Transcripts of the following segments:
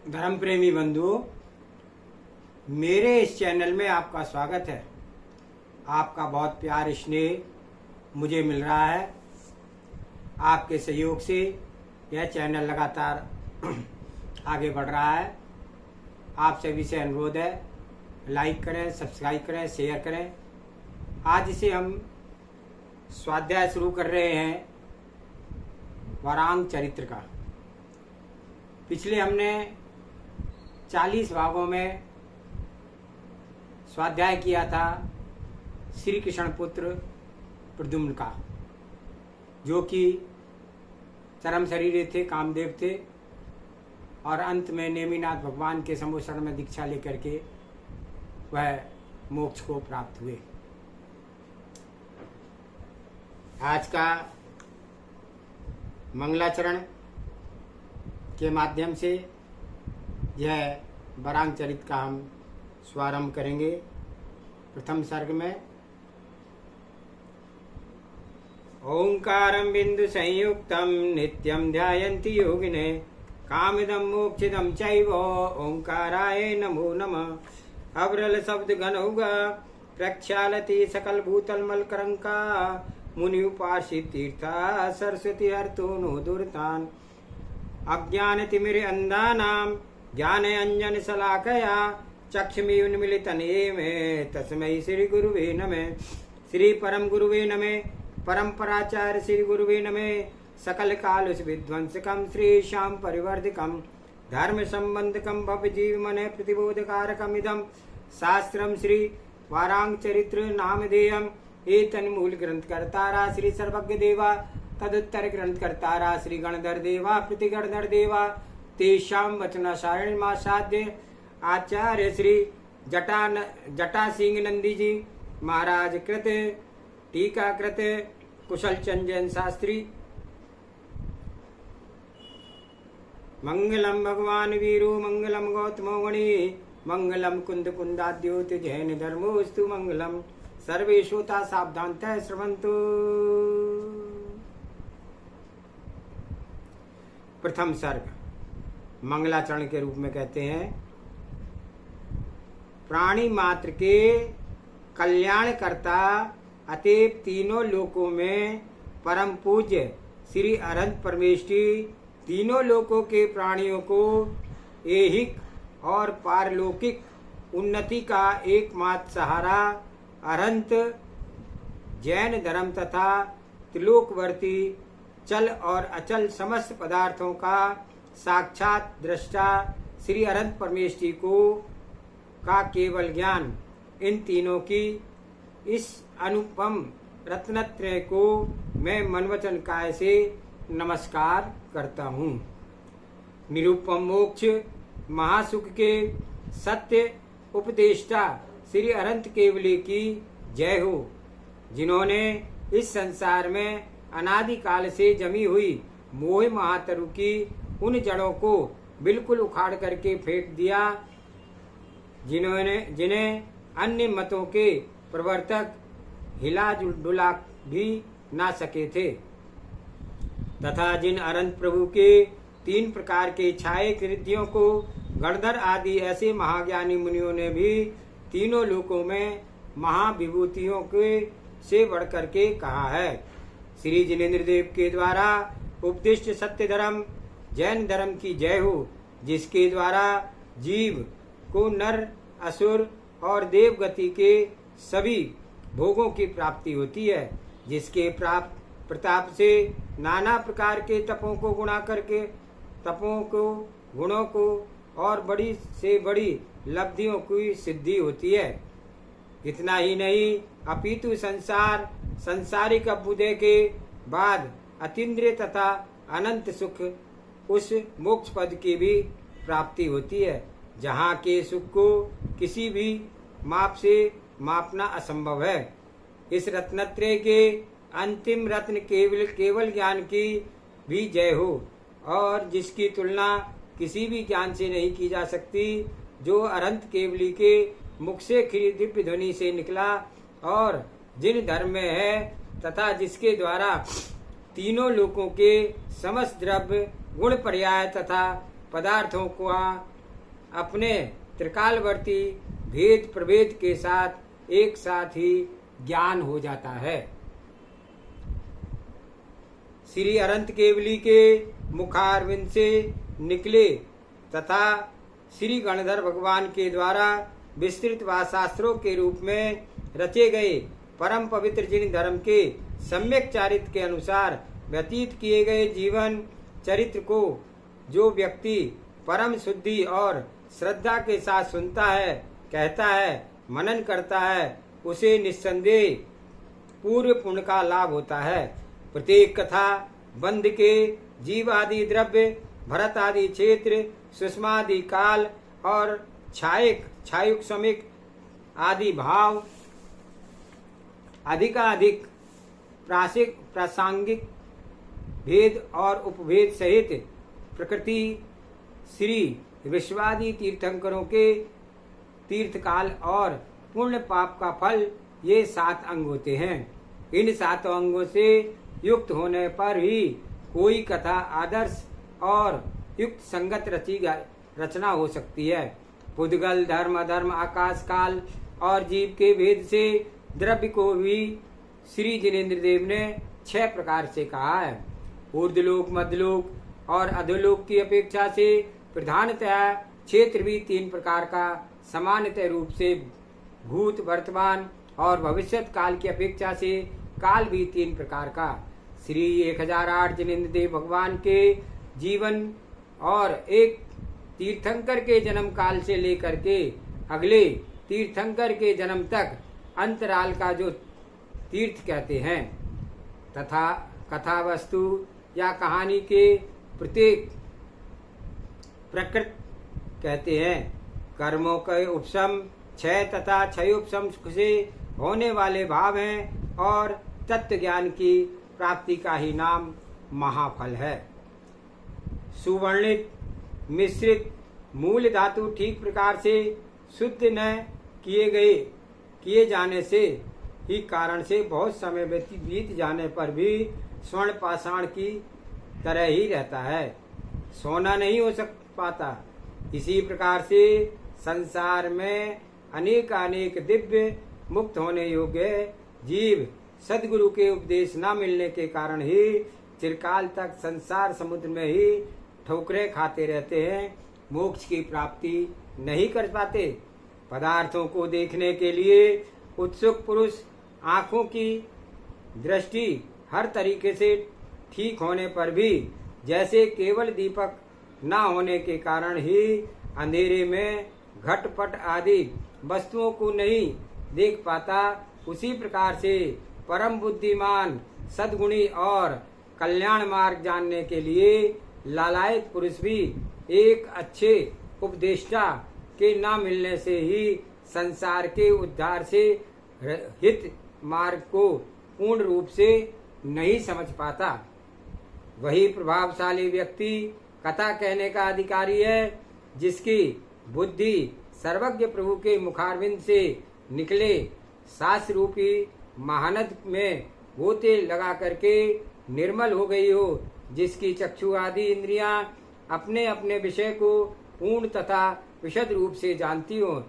धर्म प्रेमी बंधुओं, मेरे इस चैनल में आपका स्वागत है। आपका बहुत प्यार स्नेह मुझे मिल रहा है। आपके सहयोग से यह चैनल लगातार आगे बढ़ रहा है। आप सभी से अनुरोध है, लाइक करें, सब्सक्राइब करें, शेयर करें। आज से हम स्वाध्याय शुरू कर रहे हैं वरांग चरित्र का। पिछले हमने 40 भागों में स्वाध्याय किया था श्री कृष्ण पुत्र प्रद्युम्न का, जो कि चरम शरीर थे, कामदेव थे, और अंत में नेमिनाथ भगवान के समोसरण में दीक्षा लेकर के वह मोक्ष को प्राप्त हुए। आज का मंगलाचरण के माध्यम से यह वरांग चरित्र का हम स्वारंभ करेंगे। प्रथम सर्ग में ओंकारं बिंदु संयुक्तं नित्यं ध्यायन्ति योगिने कामिदं मोक्षिदं चैव ओंकाराय नमो नमः। अवरल शब्द घनौगा प्रक्षालति सकल भूतल मलकरंका मुनि उपासित तीर्था सरस्वती हर्तो नो दुर्तान। अज्ञान तिमिर अंधानां ज्ञान अंजन शलाकया चक्षुषी उन्मीलितनेमे तस्मै श्री गुरुवे नमः। श्री परम गुरुवे नमः। परंपराचार्य श्री गुरुवे नमः। सकल काल विध्वंसकं श्री श्याम परिवर्धकं धर्म संबंधकं भव जीव मन प्रतिबोधकारकमिदं शास्त्रं श्री वारांग चरित्र नामधेयम्। एतन्मूल ग्रंथ कर्तारा श्री सर्वज्ञ देवा, तदुत्तर ग्रंथ कर्तारा श्री गणधर देवा, प्रतिगणधर देवा, तेषां वचनासायणमासाद्य आचार्य श्री जटा सिंह नंदी जी महाराज कृत टीका कृत कुशल चंदन शास्त्री। मंगलम भगवान वीरो मंगलम गौतमो गणी मंगलम कुंद कुंदाद्योत जैन धर्मोस्तु मंगलम। सर्वे श्रोता सावधानतः श्रवन्तु। प्रथम सर्ग मंगलाचरण के रूप में कहते हैं। प्राणी मात्र के कल्याणकर्ता अतएव तीनों लोकों में परम पूज्य श्री अनंत परमेष्ठी तीनों लोकों के प्राणियों को ऐहिक और पारलौकिक उन्नति का एकमात्र सहारा अनंत जैन धर्म तथा त्रिलोकवर्ती चल और अचल समस्त पदार्थों का साक्षात दृष्टा श्री अनंत परमेष्ठी को का केवल ज्ञान, इन तीनों की इस अनुपम रत्नत्रय को मैं मनवचन काय से नमस्कार करता हूँ। निरुपम मोक्ष महासुख के सत्य उपदेष्टा श्री अनंत केवली की जय हो, जिन्होंने इस संसार में अनादिकाल से जमी हुई मोह महातरु की उन जड़ों को बिल्कुल उखाड़ करके फेंक दिया, जिन्हें अन्य मतों के प्रवर्तक हिला डुला भी ना सके थे, तथा जिन अनंत प्रभु के 3 प्रकार के छाये कृतियों को गणधर आदि ऐसे महाज्ञानी मुनियों ने भी तीनों लोकों में महाविभूतियों के से बढ़कर के कहा है। श्री जिनेन्द्र देव के द्वारा उपदिष्ट सत्य धर्म जैन धर्म की जय हो, जिसके द्वारा जीव को नर असुर और देव गति के सभी भोगों की प्राप्ति होती है, जिसके प्रताप से नाना प्रकार के तपों को गुणों को और बड़ी से बड़ी लब्धियों की सिद्धि होती है। इतना ही नहीं, अपितु संसारिक अभ्युदय के बाद अतीन्द्रिय तथा अनंत सुख उस मोक्ष पद की भी प्राप्ति होती है, जहाँ के सुख को किसी भी माप से मापना असंभव है। इस रत्नत्रय के अंतिम रत्न केवल ज्ञान की भी जय हो, और जिसकी तुलना किसी भी ज्ञान से नहीं की जा सकती, जो अनंत केवली के मुख से खिली दिव्य ध्वनि से निकला और जिन धर्म में है, तथा जिसके द्वारा तीनों लोकों के समस्त द्रव्य गुण पर्याय तथा पदार्थों का अपने त्रिकालवर्ती भेद प्रभेद के साथ एक साथ ही ज्ञान हो जाता है। श्री अनंत केवली के मुखारविंद से निकले तथा श्री गणधर भगवान के द्वारा विस्तृत व शास्त्रों के रूप में रचे गए परम पवित्र जिन धर्म के सम्यक चारित्र के अनुसार व्यतीत किए गए जीवन चरित्र को जो व्यक्ति परम शुद्धि और श्रद्धा के साथ सुनता है, कहता है, मनन करता है, उसे निस्संदेह पूर्व पुण्य का लाभ होता है। प्रत्येक कथा बंध के जीव आदि द्रव्य, भरत आदि क्षेत्र, सुषमा आदि काल और छायुक समिक आदि भाव अधिकाधिक प्रासंगिक भेद और उपभेद सहित प्रकृति श्री विश्वादि तीर्थंकरों के तीर्थकाल और पुण्य पाप का फल ये 7 अंग होते हैं। इन 7 अंगों से युक्त होने पर ही कोई कथा आदर्श और युक्त संगत रचना हो सकती है। पुद्गल धर्म अधर्म आकाश काल और जीव के भेद से द्रव्य को भी श्री जिनेन्द्र देव ने 6 प्रकार से कहा है। ऊर्ध्वलोक, मध्यलोक और अधोलोक की अपेक्षा से प्रधानतया क्षेत्र भी 3 प्रकार का, सामान्यतः रूप से भूत, वर्तमान और भविष्यत काल की अपेक्षा से काल भी 3 प्रकार का। श्री 1008 जिनेन्द्र देव भगवान के जीवन और एक तीर्थंकर के जन्म काल से लेकर के अगले तीर्थंकर के जन्म तक अंतराल का जो तीर्थ कहते हैं तथा कथा वस्तु या कहानी के प्रत्येक प्रकृत कहते हैं। कर्मों के उपशम 6 तथा 6 उपशम से होने वाले भाव हैं और तत्व ज्ञान की प्राप्ति का ही नाम महाफल है। सुवर्णित मिश्रित मूल धातु ठीक प्रकार से शुद्ध न किए जाने से ही कारण से बहुत समय बीत जाने पर भी स्वर्ण पाषाण की तरह ही रहता है, सोना नहीं हो पाता। इसी प्रकार से संसार में अनेक दिव्य मुक्त होने योग्य जीव सद्गुरु के उपदेश न मिलने के कारण ही चिरकाल तक संसार समुद्र में ही ठोकरें खाते रहते हैं, मोक्ष की प्राप्ति नहीं कर पाते। पदार्थों को देखने के लिए उत्सुक पुरुष आंखों की दृष्टि हर तरीके से ठीक होने पर भी जैसे केवल दीपक न होने के कारण ही अंधेरे में घटपट आदि वस्तुओं को नहीं देख पाता, उसी प्रकार से परम बुद्धिमान सद्गुणी और कल्याण मार्ग जानने के लिए लालायत पुरुष भी एक अच्छे उपदेष्टा के न मिलने से ही संसार के उद्धार से हित मार्ग को पूर्ण रूप से नहीं समझ पाता। वही प्रभावशाली व्यक्ति कथा कहने का अधिकारी है जिसकी बुद्धि सर्वज्ञ प्रभु के मुखारविंद से निकले शास्त्र रूपी महानद में गोते लगा करके निर्मल हो गई हो, जिसकी चक्षु आदि इंद्रियां अपने अपने विषय को पूर्ण तथा विशद रूप से जानती हो,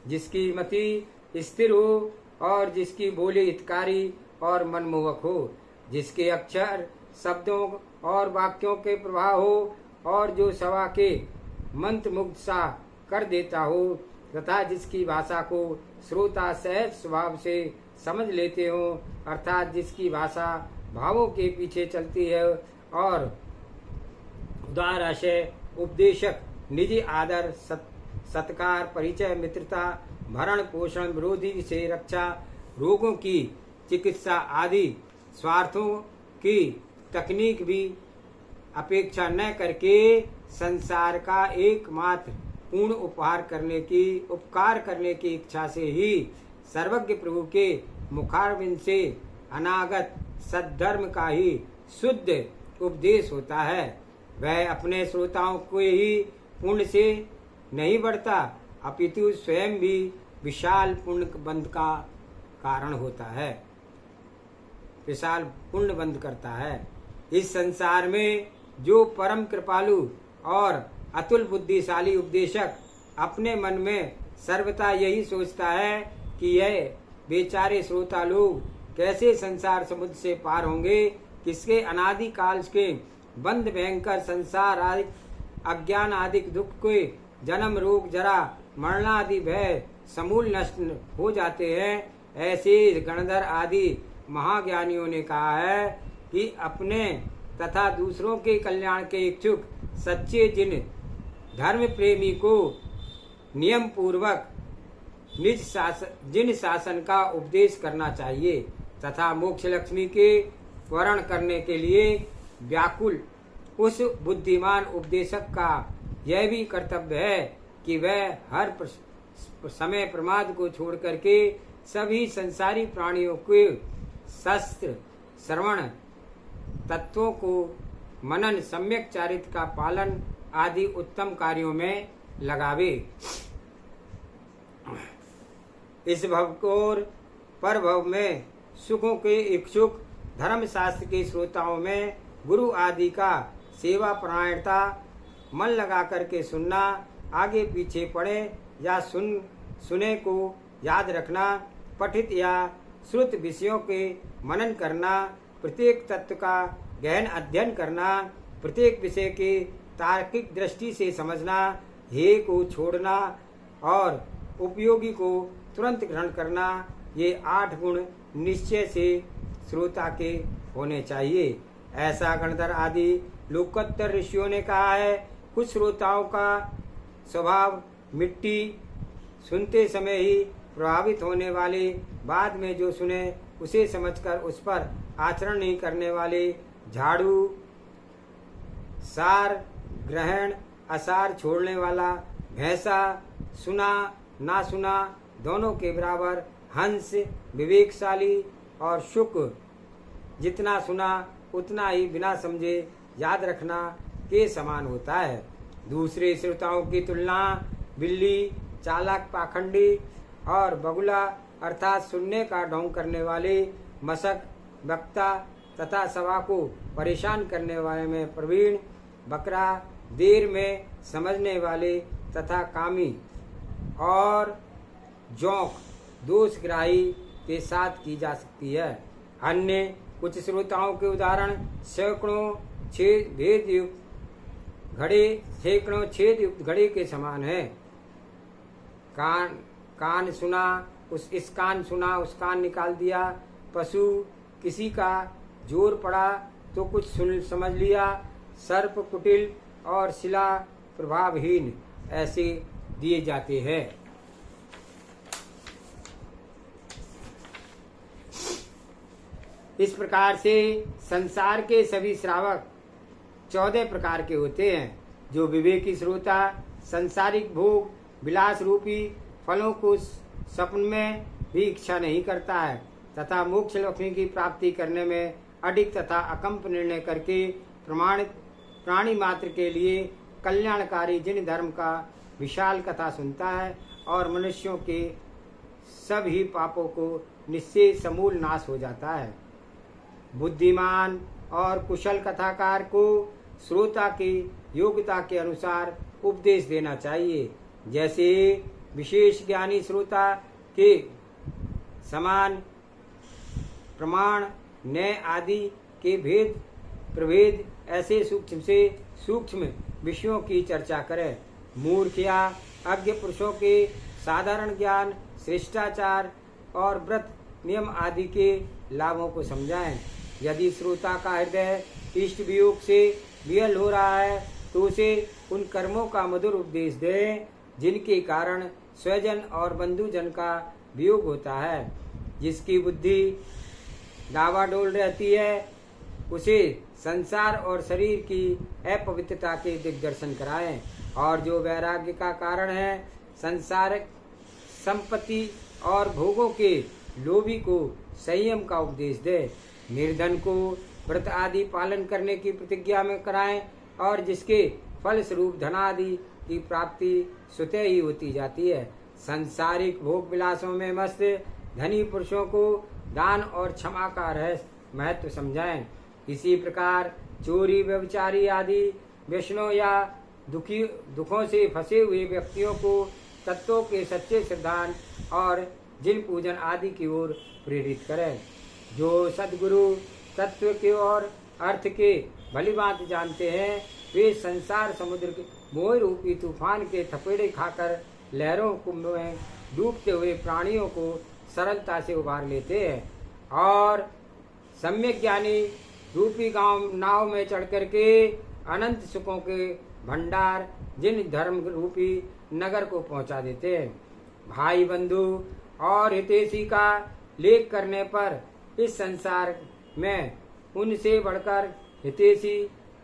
जिसकी मति स्थिर हो और जिसकी बोली हितकारी और मनमोहक हो, जिसके अक्षर शब्दों और वाक्यों के प्रभाव हो और जो सभा के मंत्रमुग्ध सा कर देता हो तथा जिसकी भाषा को श्रोता सहज स्वभाव से समझ लेते हो, अर्थात जिसकी भाषा भावों के पीछे चलती है और उदार आशय उपदेशक निजी आदर सत्कार परिचय मित्रता भरण पोषण विरोधी से रक्षा रोगों की चिकित्सा आदि स्वार्थों की तकनीक भी अपेक्षा न करके संसार का एकमात्र पूर्ण उपकार करने की इच्छा से ही सर्वज्ञ प्रभु के मुखारविंद से अनागत सद्धर्म का ही शुद्ध उपदेश होता है। वह अपने श्रोताओं को ही पुण्य से नहीं बढ़ता अपितु स्वयं भी विशाल पुण्य बंध का कारण होता है, विशाल पुण्य बंध करता है। इस संसार में जो परम कृपालु और अतुल बुद्धिशाली उपदेशक अपने मन में सर्वथा यही सोचता है कि यह बेचारे श्रोता लोग कैसे संसार समुद्र से पार होंगे, किसके अनादि काल के बंद भयंकर संसार आदि अज्ञान आदि दुख के जन्म रोग जरा मरणादि भय समूल नष्ट हो जाते हैं। ऐसे गणधर आदि महाज्ञानियों ने कहा है कि अपने तथा दूसरों के कल्याण के इच्छुक सच्चे धर्म प्रेमी को नियम पूर्वक जिन शासन का उपदेश करना चाहिए तथा मोक्ष लक्ष्मी के वर्ण करने के लिए व्याकुल उस बुद्धिमान उपदेशक का यह भी कर्तव्य है कि वह हर समय प्रमाद को छोड़ करके सभी संसारी प्राणियों के शस्त्र श्रवण तत्वों को मनन सम्यक चारित्र का पालन आदि उत्तम कार्यों में लगावे। इस भव और पर भव में सुखों के इच्छुक धर्म शास्त्र के श्रोताओं में गुरु आदि का सेवा परायणता मन लगा करके सुनना, आगे पीछे पढ़े या सुने को याद रखना, पठित या श्रुत विषयों के मनन करना, प्रत्येक तत्व का गहन अध्ययन करना, प्रत्येक विषय के तार्किक दृष्टि से समझना, हे को छोड़ना और उपयोगी को तुरंत ग्रहण करना, ये 8 गुण निश्चय से श्रोता के होने चाहिए। ऐसा गणधर आदि लोकोत्तर ऋषियों ने कहा है। कुछ श्रोताओं का स्वभाव मिट्टी, सुनते समय ही प्रभावित होने वाले, बाद में जो सुने उसे समझकर उस पर आचरण नहीं करने वाले, झाड़ू, सार ग्रहण असार छोड़ने वाला, भैंसा, सुना ना सुना दोनों के बराबर, हंस विवेकशाली और शुक जितना सुना उतना ही बिना समझे याद रखना के समान होता है। दूसरे श्रोताओं की तुलना बिल्ली, चालाक पाखंडी और बगुला अर्थात सुनने का ढोंग करने वाले, मशक, वक्ता तथा सभा को परेशान करने वाले में प्रवीण, बकरा, देर में समझने वाले तथा कामी और जोंक दोषग्राही के साथ की जा सकती है। अन्य कुछ श्रोताओं के उदाहरण सैकड़ों छेद युक्त घड़े के समान है। कान सुना इस कान सुना उस कान निकाल दिया, पशु किसी का जोर पड़ा तो कुछ सुन समझ लिया, सर्प कुटिल और शिला प्रभावहीन ऐसे दिए जाते हैं। इस प्रकार से संसार के सभी श्रावक 14 प्रकार के होते हैं। जो विवेकी श्रोता संसारिक भोग विलास रूपी फलों को स्वप्न में भी इच्छा नहीं करता है तथा मोक्ष लक्ष्मी की प्राप्ति करने में अडिग तथा अकंप निर्णय करके प्रमाणित प्राणी मात्र के लिए कल्याणकारी जिन धर्म का विशाल कथा सुनता है और मनुष्यों के सभी पापों को निश्चय समूल नाश हो जाता है। बुद्धिमान और कुशल कथाकार को श्रोता की योग्यता के अनुसार उपदेश देना चाहिए। जैसे विशेष ज्ञानी श्रोता के समान प्रमाण न्याय आदि के भेद प्रभेद ऐसे सूक्ष्म से सूक्ष्म विषयों की चर्चा करें। मूर्ख या अज्ञ पुरुषों के साधारण ज्ञान, शिष्टाचार और व्रत नियम आदि के लाभों को समझाएं। यदि श्रोता का हृदय इष्ट वियोग से विहल हो रहा है तो उसे उन कर्मों का मधुर उपदेश दें जिनके कारण स्वजन और बंधुजन का वियोग होता है। जिसकी बुद्धि डावाडोल रहती है उसे संसार और शरीर की अपवित्रता के दिग्दर्शन कराएं। और जो वैराग्य का कारण है संसारिक संपत्ति और भोगों के लोभी को संयम का उपदेश दे। निर्धन को व्रत आदि पालन करने की प्रतिज्ञा में कराएं और जिसके फल स्वरूप धनादि की प्राप्ति स्वतः ही होती जाती है। संसारिक भोग विलासों में मस्त धनी पुरुषों को दान और क्षमा का रहस्य महत्व समझाएं। इसी प्रकार चोरी व्यभिचारी आदि व्यसनों या दुखों से फंसे हुए व्यक्तियों को तत्वों के सच्चे सिद्धांत और जिन पूजन आदि की ओर प्रेरित करें। जो सद्गुरु तत्व के और अर्थ के भली बात जानते हैं, वे संसार समुद्र के मोह रूपी तूफान के थपेड़े खाकर लहरों कुंभ में डूबते हुए प्राणियों को सरलता से उबार लेते हैं और सम्यक ज्ञानी रूपी गांव नाव में चढ़ करके अनंत सुखों के भंडार जिन धर्म रूपी नगर को पहुंचा देते हैं। भाई बंधु और हितैषी का लेख करने पर इस संसार में उनसे बढ़कर हितैषी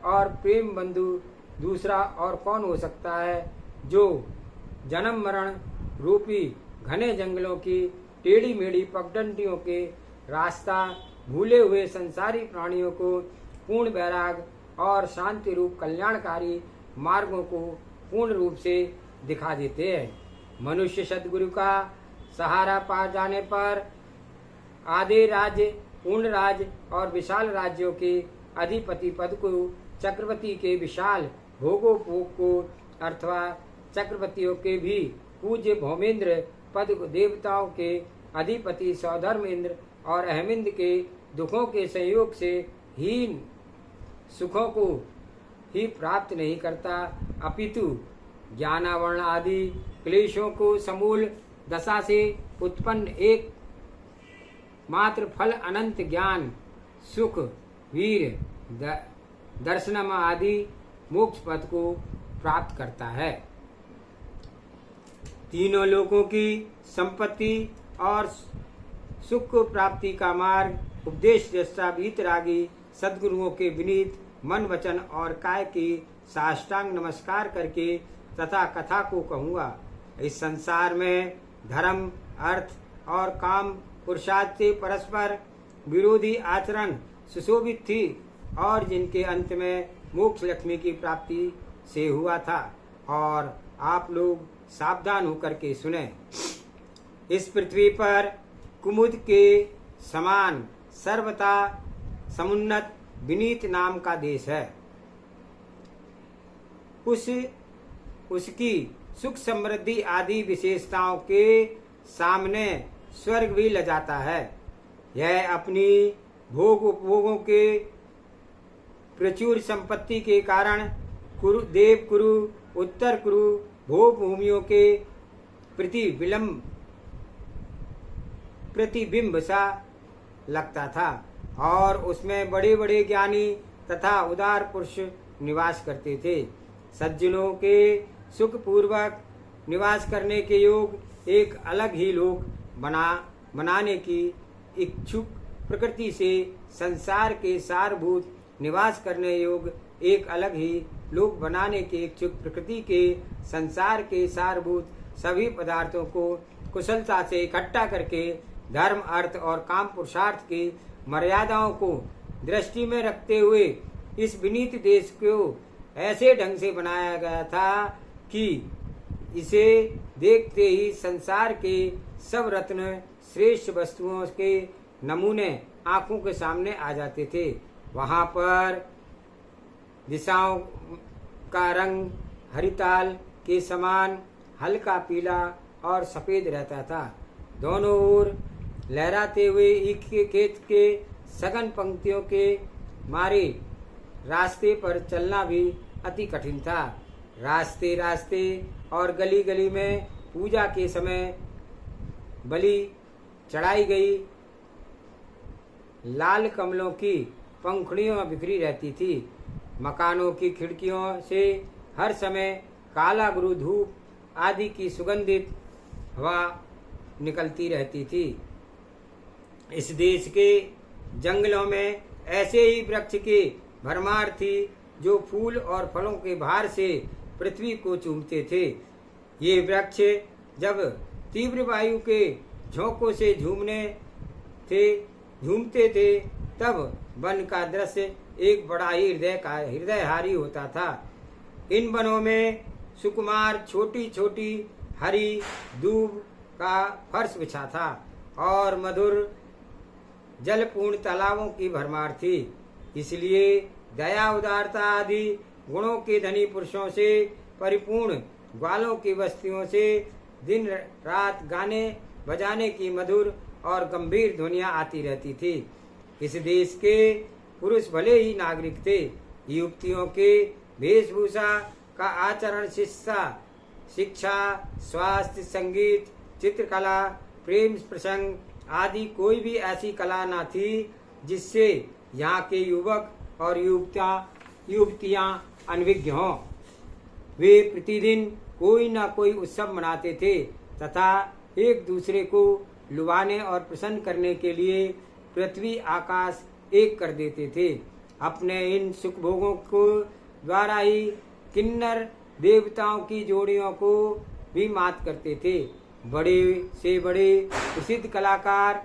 और प्रेम बंधु दूसरा और कौन हो सकता है, जो जन्म मरण रूपी घने जंगलों की टेढ़ी मेढ़ी पगडंडियों के रास्ता भूले हुए संसारी प्राणियों को पूर्ण वैराग और शांति रूप कल्याणकारी मार्गों को पूर्ण रूप से दिखा देते हैं। मनुष्य सद्गुरु का सहारा पा जाने पर आधे राज्य, पूर्ण राज्य और विशाल राज्यों के अधिपति पद को चक्रवर्ती के विशाल भोगोपभोग को अथवा चक्रवर्तियों के भी पूज्य भौमेंद्र पद को देवताओं के अधिपति सौधर्मेंद्र और अहमिंद के दुखों के संयोग से हीन सुखों को ही प्राप्त नहीं करता, अपितु ज्ञानावरण आदि क्लेशों को समूल दशा से उत्पन्न एक मात्र फल अनंत ज्ञान सुख वीर दर्शनम आदि मोक्ष पद को प्राप्त करता है। तीनों लोगों की संपत्ति और सुख प्राप्ति का मार्ग उपदेश दृष्टा वीतरागी सद्गुरुओं के विनीत मन वचन और काय की साष्टांग नमस्कार करके तथा कथा को कहूँगा। इस संसार में धर्म, अर्थ और काम पुरुषार्थ से परस्पर विरोधी आचरण सुशोभित थी और जिनके अंत में मोक्ष लक्ष्मी की प्राप्ति से हुआ था। और आप लोग सावधान होकर के सुने। इस पृथ्वी पर कुमुद के समान सर्वथा समुन्नत विनीत नाम का देश है। उसकी सुख समृद्धि आदि विशेषताओं के सामने स्वर्ग भी लजाता है। यह अपनी भोग उपभोगों के प्रचुर संपत्ति के कारण देव कुरु, उत्तर कुरु भोग भूमियों के प्रतिबिंब सा लगता था और उसमें बड़े बड़े ज्ञानी तथा उदार पुरुष निवास करते थे। सज्जनों के सुख पूर्वक निवास करने के योग एक अलग ही लोक बनाने की इच्छुक प्रकृति से संसार के सारभूत निवास करने योग एक अलग ही लोक बनाने के इच्छुक प्रकृति के संसार के सारभूत सभी पदार्थों को कुशलता से इकट्ठा करके धर्म, अर्थ और काम पुरुषार्थ की मर्यादाओं को दृष्टि में रखते हुए इस विनीत देश को ऐसे ढंग से बनाया गया था कि इसे देखते ही संसार के सब रत्न श्रेष्ठ वस्तुओं के नमूने आंखों के सामने आ जाते थे। वहां पर दिशाओं का रंग हरिताल के समान हल्का पीला और सफेद रहता था। दोनों ओर लहराते हुए ईख के खेत के सघन पंक्तियों के मारे रास्ते पर चलना भी अति कठिन था। रास्ते रास्ते और गली गली में पूजा के समय बलि चढ़ाई गई लाल कमलों की पंखुड़ियां बिखरी रहती थी। मकानों की खिड़कियों से हर समय काला गुरु धूप आदि की सुगंधित हवा निकलती रहती थी। इस देश के जंगलों में ऐसे ही वृक्ष की भरमार थी जो फूल और फलों के भार से पृथ्वी को चूमते थे। ये वृक्ष जब तीव्र वायु के झोंकों से झूमते थे तब वन का दृश्य एक बड़ा ही हृदयहारी होता था। इन वनों में सुकुमार छोटी छोटी हरी दूब का फर्श बिछा था और मधुर जलपूर्ण तालाबों की भरमार थी। इसलिए दया, उदारता आदि गुणों के धनी पुरुषों से परिपूर्ण ग्वालों की बस्तियों से दिन रात गाने बजाने की मधुर और गंभीर ध्वनियां आती रहती थी। इस देश के पुरुष भले ही नागरिक थे, युवतियों के वेशभूषा का आचरण, शिक्षा, स्वास्थ्य, संगीत, चित्रकला, प्रेम प्रसंग आदि कोई भी ऐसी कला न थी जिससे यहाँ के युवक और युवतियाँ अनभिज्ञ हों। वे प्रतिदिन कोई न कोई उत्सव मनाते थे तथा एक दूसरे को लुभाने और प्रसन्न करने के लिए पृथ्वी आकाश एक कर देते थे। अपने इन सुख भोगों को द्वारा ही किन्नर देवताओं की जोड़ियों को भी मात करते थे। बड़े से बड़े प्रसिद्ध कलाकार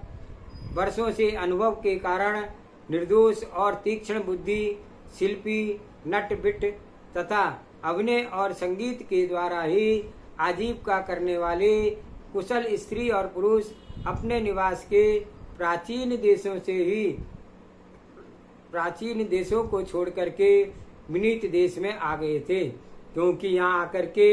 वर्षों से अनुभव के कारण निर्दोष और तीक्ष्ण बुद्धि शिल्पी, नट बिट तथा अभिनय और संगीत के द्वारा ही आजीविका करने वाले कुशल स्त्री और पुरुष अपने निवास के प्राचीन देशों को छोड़ करके विनीत देश में आ गए थे, क्योंकि यहाँ आकर के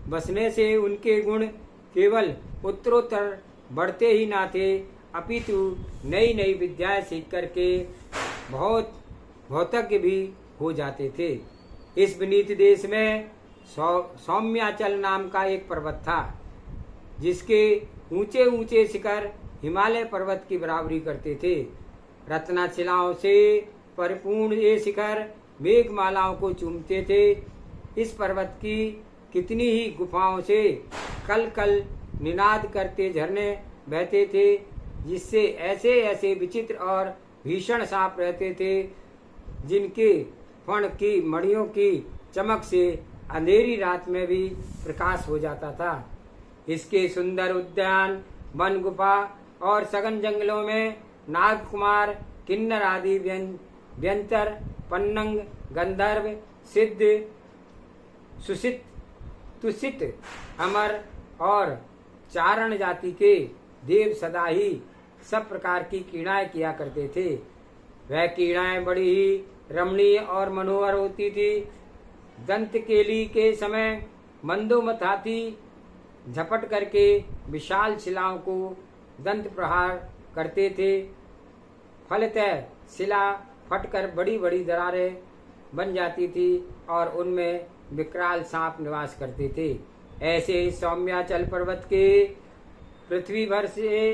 बसने से उनके गुण केवल उत्तरोत्तर बढ़ते ही ना थे, अपितु नई नई विद्याएं सीख करके बहुत भौतज्ञ भी हो जाते थे। इस विनीत देश में सौम्याचल नाम का एक पर्वत था, जिसके ऊंचे ऊंचे शिखर हिमालय पर्वत की बराबरी करते थे। रत्नशिलाओं से परिपूर्ण ये शिखर मेघमालाओं को चूमते थे। इस पर्वत की कितनी ही गुफाओं से कल कल निनाद करते झरने बहते थे, जिससे ऐसे ऐसे विचित्र और भीषण सांप रहते थे जिनके फण की मणियों की चमक से अंधेरी रात में भी प्रकाश हो जाता था। इसके सुंदर उद्यान, वन, गुफा और सघन जंगलों में नागकुमार, किन्नर आदि व्यंतर, पन्नंग, गंधर्व, सिद्ध, सुसित, तुसित, अमर और चारण जाति के देव सदा ही सब प्रकार की क्रीड़ाएं किया करते थे। वह क्रीड़ाएं बड़ी ही रमणीय और मनोहर होती थी। दंत केली के समय मंदोमत हाथी झपट करके विशाल शिलाओं को दंत प्रहार करते थे। फलतः शिला फटकर बड़ी बड़ी दरारें बन जाती थी और उनमें विकराल सांप निवास करते थे। ऐसे सौम्याचल पर्वत के पृथ्वी भर से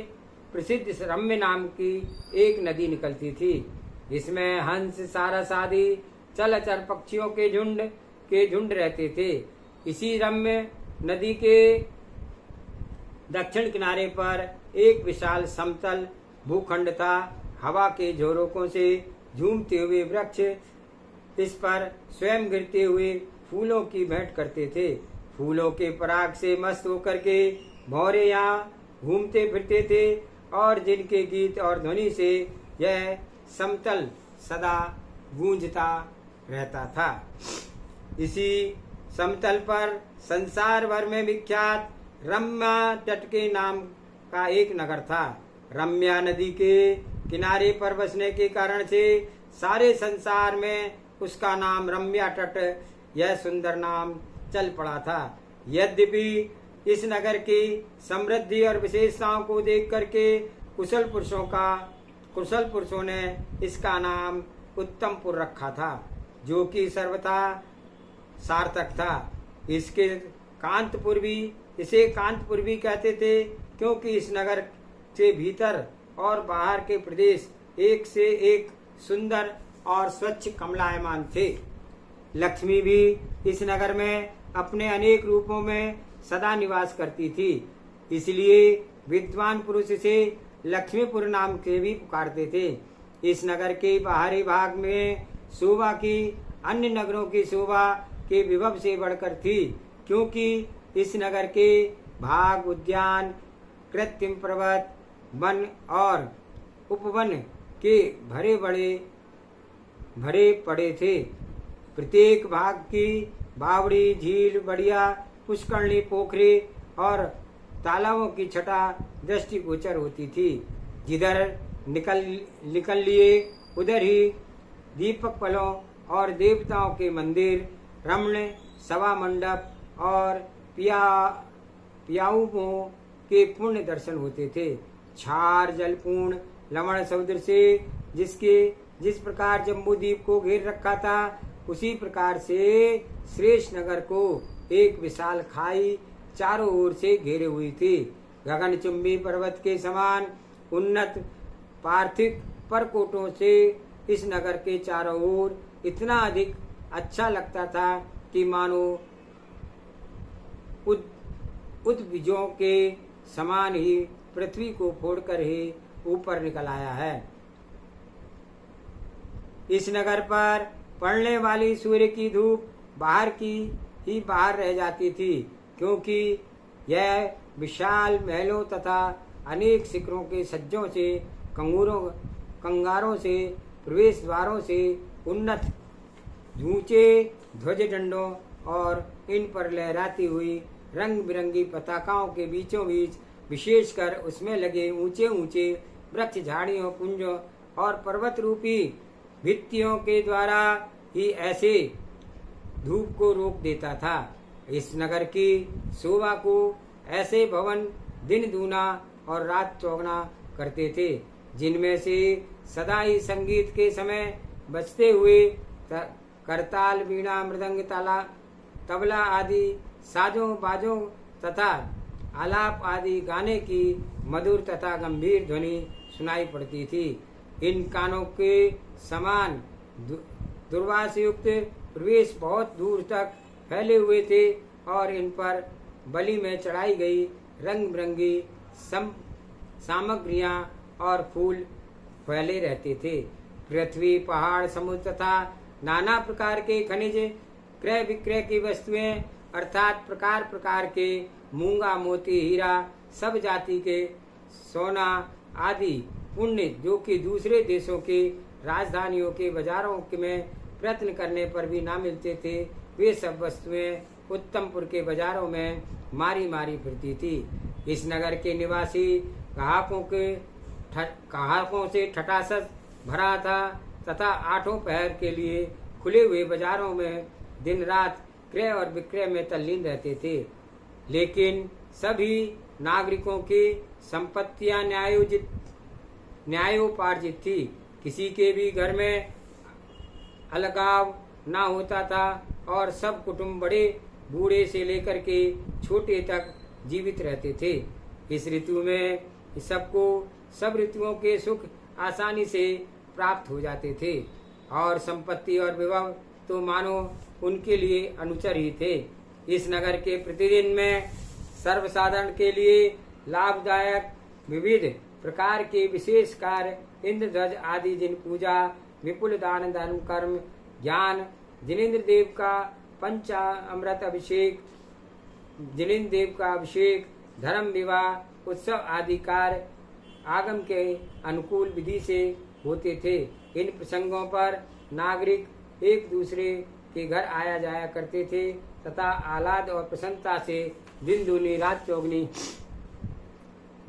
प्रसिद्ध रम्य नाम की एक नदी निकलती थी। इसमें हंस, सारस आदि चलचर पक्षियों के झुंड रहते थे। इसी रम्य नदी के दक्षिण किनारे पर एक विशाल समतल भूखंड था। हवा के झोरोकों से झूमते हुए वृक्ष इस पर स्वयं गिरते हुए फूलों की भेंट करते थे। फूलों के पराग से मस्त होकर के भौरे यहाँ घूमते फिरते थे और जिनके गीत और ध्वनि से यह समतल सदा गूंजता रहता था। इसी समतल पर संसार भर में विख्यात रम्या तट के नाम का एक नगर था। रम्या नदी के किनारे पर बसने के कारण से सारे संसार में उसका नाम रम्या तट, यह सुंदर नाम चल पड़ा था। यद्यपि इस नगर की समृद्धि और विशेषताओं को देख करके कुशल पुरुषों ने इसका नाम उत्तमपुर रखा था, जो कि सर्वथा सार्थक था। इसे कांतपुर भी कहते थे, क्योंकि इस नगर से भीतर और बाहर के प्रदेश एक से एक सुंदर और स्वच्छ कमलायमान थे। लक्ष्मी भी इस नगर में अपने अनेक रूपों में सदा निवास करती थी, इसलिए विद्वान पुरुष इसे लक्ष्मीपुर नाम से भी पुकारते थे। इस नगर के बाहरी भाग में शोभा की अन्य नगरों की शोभा के विभव से बढ़कर थी, क्योंकि इस नगर के भाग, उद्यान, कृत्रिम पर्वत, वन और उपवन के भरे पड़े थे। प्रत्येक भाग की बावड़ी, झील, बढ़िया, पुष्करणी, पोखरे और तालाबों की छटा दृष्टिगोचर होती थी। जिधर निकल लिए उधर ही दीपक पलों और देवताओं के मंदिर, रमण, सभा मंडप और पियाऊओं के पुण्य दर्शन होते थे। क्षार जलपूर्ण लवण समुद्र से जिस प्रकार जम्बूद्वीप को घेर रखा था, उसी प्रकार से श्रेष्ठ नगर को एक विशाल खाई चारों ओर से घेरे हुई थी। गगनचुंबी पर्वत के समान उन्नत पार्थिव परकोटों से इस नगर के चारों ओर इतना अधिक अच्छा लगता था कि मानो उद्भिजों के समान ही पृथ्वी को फोड़कर ही ऊपर निकल आया है। इस नगर पर पड़ने वाली सूर्य की धूप बाहर रह जाती थी, क्योंकि यह विशाल महलों तथा अनेक शिखरों के सज्जों से, कंगारों से, प्रवेश द्वारों से, उन्नत ऊंचे ध्वज डंडों और इन पर लहराती हुई रंग बिरंगी पताकाओं के बीचों बीच, विशेषकर उसमें लगे ऊंचे ऊंचे वृक्ष, झाड़ियों, कुंजों और पर्वत रूपी भित्तियों के द्वारा ही ऐसे धूप को रोक देता था। इस नगर की शोभा को ऐसे भवन दिन दूना और रात चौगुना करते थे, जिनमें से सदा ही संगीत के समय बजते हुए करताल, वीणा, मृदंग, तबला आदि साजों बाजों तथा आलाप आदि गाने की मधुर तथा गंभीर ध्वनि सुनाई पड़ती थी। इन कानों के समान दुर्वास युक्त प्रवेश बहुत दूर तक फैले हुए थे और इन पर बलि में चढ़ाई गई रंग बिरंगी सामग्रियां और फूल फैले रहते थे। पृथ्वी, पहाड़, समुद्र तथा नाना प्रकार के खनिज, क्रय विक्रय की वस्तुएं अर्थात प्रकार प्रकार के मूंगा, मोती, हीरा, सब जाति के सोना आदि पुण्य, जो कि दूसरे देशों के राजधानियों के बाजारों में प्रयत्न करने पर भी ना मिलते थे, वे सब वस्तुएं उत्तमपुर के बाजारों में मारी मारी फिरती थी। इस नगर के निवासी ग्राहकों से ठठासठ भरा था तथा आठों पहर के लिए खुले हुए बाजारों में दिन रात क्रय और विक्रय में तल्लीन रहते थे। लेकिन सभी नागरिकों की संपत्तियां न्यायोपार्जित थी। किसी के भी घर में अलगाव ना होता था और सब कुटुंब बड़े बूढ़े से लेकर के छोटे तक जीवित रहते थे। इस ऋतु में सबको सब ऋतुओं के सुख आसानी से प्राप्त हो जाते थे और संपत्ति और विभव तो मानो उनके लिए अनुचर ही थे। इस नगर के प्रतिदिन में सर्वसाधारण के लिए लाभदायक विविध प्रकार के विशेष कार्य, इंद्रध्वज आदि, जिन पूजा, विपुल दान धर्म कर्म, ज्ञान, जिनेन्द्र देव का पंचामृत अभिषेक, जिनेन्द्र देव का अभिषेक, धर्म विवाह, उत्सव आदि कार्य आगम के अनुकूल विधि से होते थे। इन प्रसंगों पर नागरिक एक दूसरे के घर आया जाया करते थे तथा आह्लाद और प्रसन्नता से दिन दूनी रात चौगुनी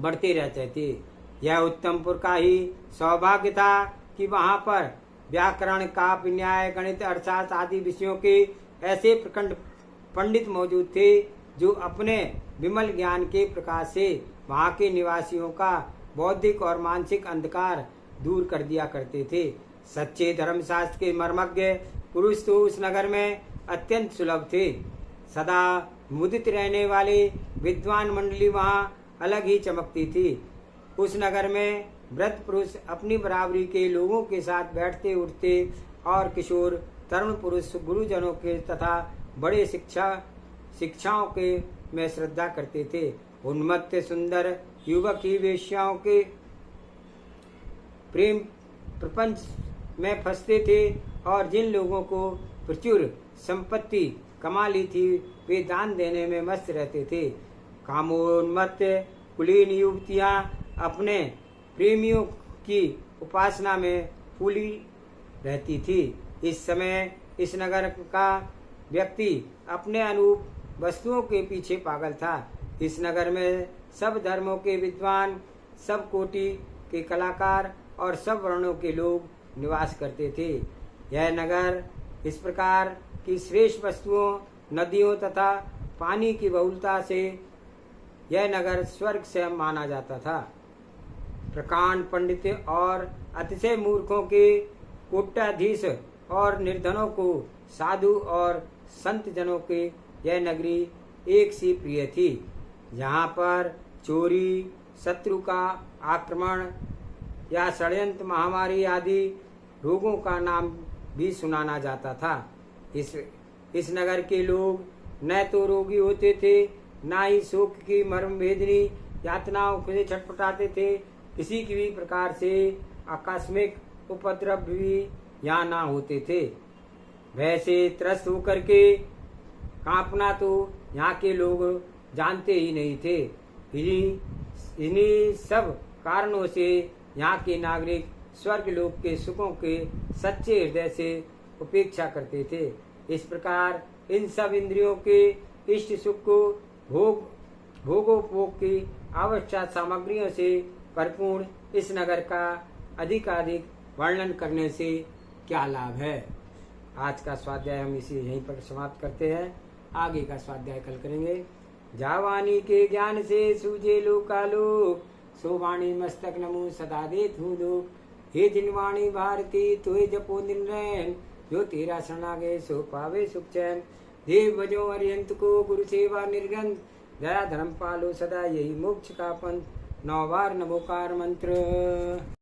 बढ़ते रहते थे। यह उत्तमपुर का ही सौभाग्य था कि वहाँ पर व्याकरण, काव्य, न्याय, गणित, अर्थशास्त्र आदि विषयों के ऐसे प्रखंड पंडित मौजूद थे जो अपने विमल ज्ञान के प्रकाश से वहाँ के निवासियों का बौद्धिक और मानसिक अंधकार दूर कर दिया करते थे। सच्चे धर्मशास्त्र के मर्मज्ञ पुरुष तो उस नगर में अत्यंत सुलभ थे। सदा मुदित रहने वाले विद्वान मंडली वहाँ अलग ही चमकती थी। उस नगर में वृद्ध पुरुष अपनी बराबरी के लोगों के साथ बैठते उठते और किशोर तरुण पुरुष गुरुजनों के तथा बड़े शिक्षाओं के में श्रद्धा करते थे। उन्मत्त सुंदर युवक ही वेश्याओं के प्रेम प्रपंच में फंसते थे और जिन लोगों को प्रचुर संपत्ति कमा ली थी वे दान देने में मस्त रहते थे। कामोन्मत्त कुलीन युवतियां अपने प्रेमियों की उपासना में फूली रहती थी। इस समय इस नगर का व्यक्ति अपने अनुरूप वस्तुओं के पीछे पागल था। इस नगर में सब धर्मों के विद्वान, सब कोटि के कलाकार और सब वर्णों के लोग निवास करते थे। यह नगर इस प्रकार की श्रेष्ठ वस्तुओं, नदियों तथा पानी की बहुलता से यह नगर स्वर्ग से माना जाता था। प्रकांड पंडित और अतिशय मूर्खों के कोट्याधीश और निर्धनों को साधु और संत जनों के यह नगरी एक सी प्रिय थी, जहाँ पर चोरी, शत्रु का आक्रमण या षड्यंत्र, महामारी आदि रोगों का नाम भी सुनाना जाता था। इस नगर के लोग न तो रोगी होते थे, न ही शोक की मर्म भेदनी यातनाओं से छटपटाते थे। किसी की भी प्रकार से आकस्मिक उपद्रव भी यहाँ ना होते थे। भय से त्रस्त होकर के कांपना तो यहाँ के लोग जानते ही नहीं थे। इन्हीं सब कारणों से यहाँ के नागरिक स्वर्ग लोक के सुखों के सच्चे हृदय से उपेक्षा करते थे। इस प्रकार इन सब इंद्रियों के इष्ट सुख को भोगोपभोग की आवश्यक सामग्रियों से परिपूर्ण इस नगर का अधिकाधिक वर्णन करने से क्या लाभ है। आज का स्वाध्याय हम इसी यहीं पर समाप्त करते हैं। आगे का स्वाध्याय कल करेंगे। जावानी के ज्ञान से सूझे लोकालोक, सोवाणी मस्तक नमो सदा देत हूँ दो। हे जिनवाणी भारती तोय जपो निर्णयन, जो तेरा शरणागे सो पावे सुख चैन। देव भजो अरियंत को गुरु सेवा निर्गंध, दया धर्म पालो सदा यही मोक्ष का पंथ। 9 बार नमोकार मंत्र।